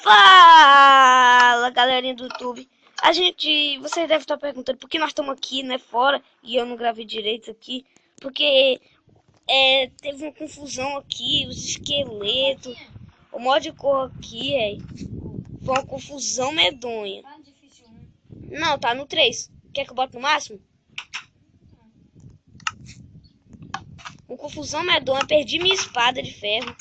Fala, galerinha do YouTube. Vocês devem estar perguntando por que nós estamos aqui, né, fora, e eu não gravei direito aqui, porque teve uma confusão aqui, os esqueletos, o modo de cor aqui, foi uma confusão medonha. Não, tá no 3. Quer que eu bote no máximo? Uma confusão medonha, perdi minha espada de ferro.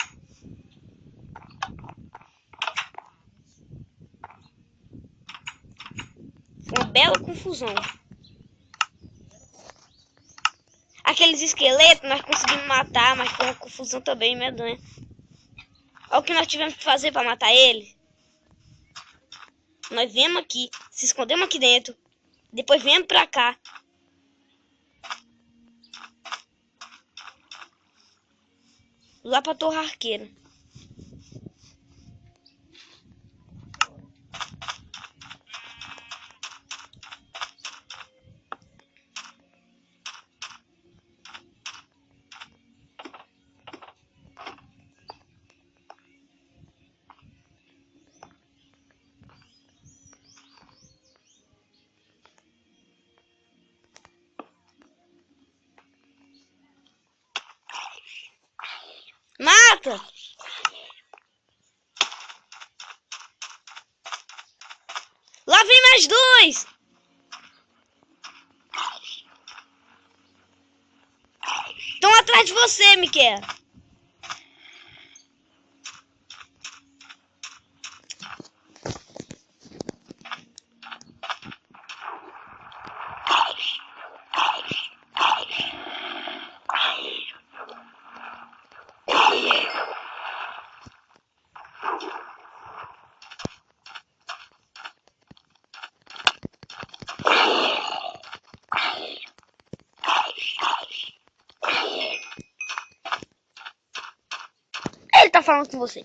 Uma bela confusão. Aqueles esqueletos nós conseguimos matar, mas foi uma confusão também medonha. Olha o que nós tivemos que fazer para matar ele. Nós viemos aqui, se escondemos aqui dentro, depois viemos pra cá. Lá pra Torre Arqueira. Mata! Lá vem mais dois! Estão atrás de você, Miquel. Ele tá falando com você.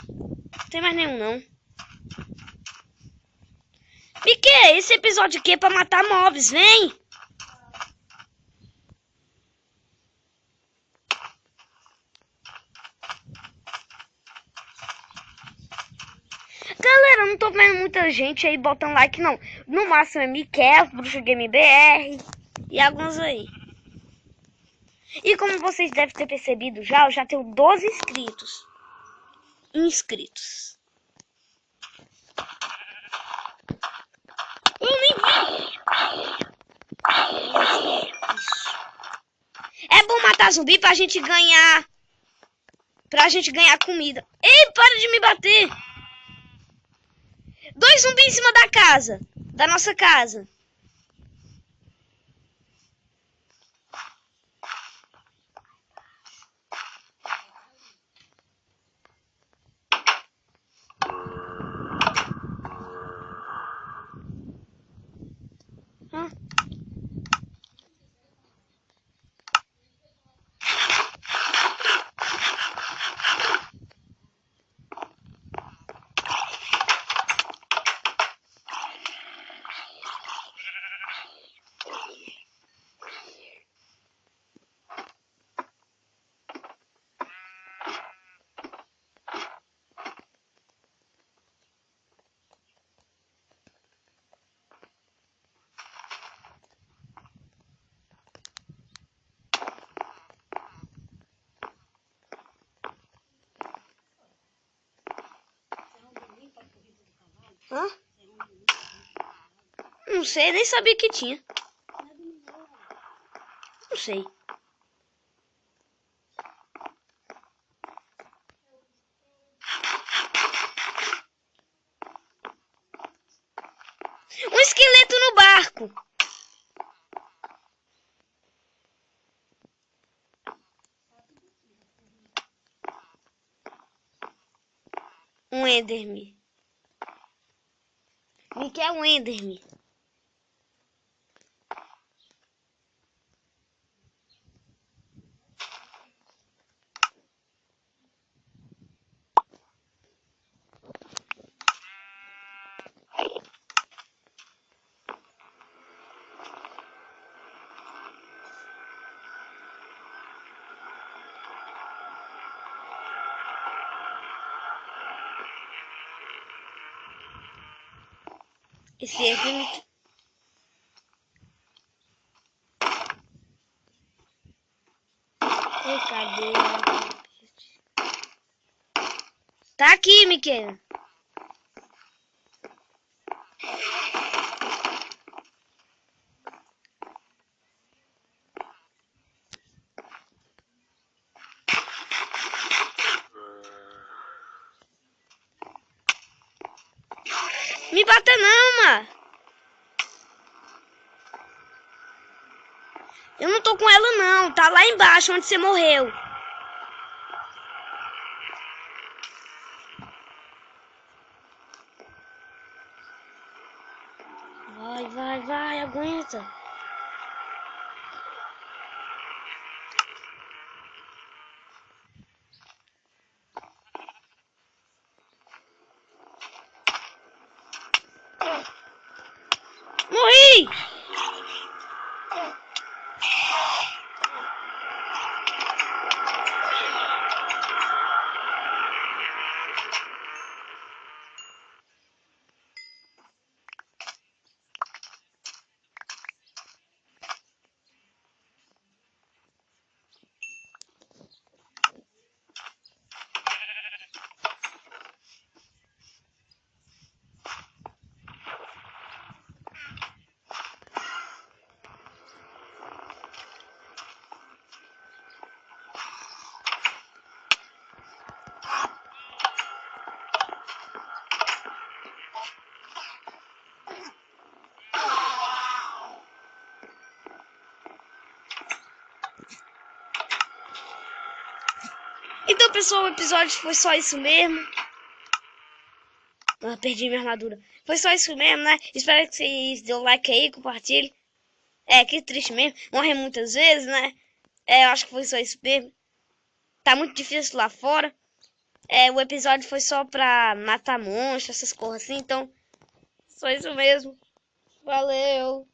Não tem mais nenhum, não. Miquel, esse episódio aqui é pra matar mobs, vem! Galera, eu não tô vendo muita gente aí botando like, não. No máximo é Miquel, Bruxa Game BR e alguns aí. E como vocês devem ter percebido já, eu já tenho 12 inscritos. Eu nem vi. É bom matar zumbi pra gente ganhar. Pra gente ganhar comida. Ei, para de me bater. 2 zumbis em cima da casa. Da nossa casa. Hã? Hã? Não sei, nem sabia que tinha. Não sei. Um esqueleto no barco. Um Enderme. Miquel um Enderme. Esse aqui. Ei, cadê? Tá aqui, Miquel. Me bata não, mano. Eu não tô com ela não. Tá lá embaixo onde você morreu. Vai, aguenta. Morri! Então, pessoal, o episódio foi só isso mesmo. Ah, perdi minha armadura. Foi só isso mesmo, né? Espero que vocês dêem like aí, compartilhem. Que triste mesmo. Morre muitas vezes, né? Eu acho que foi só isso mesmo. Tá muito difícil lá fora. O episódio foi só pra matar monstros, essas coisas assim. Então, só isso mesmo. Valeu!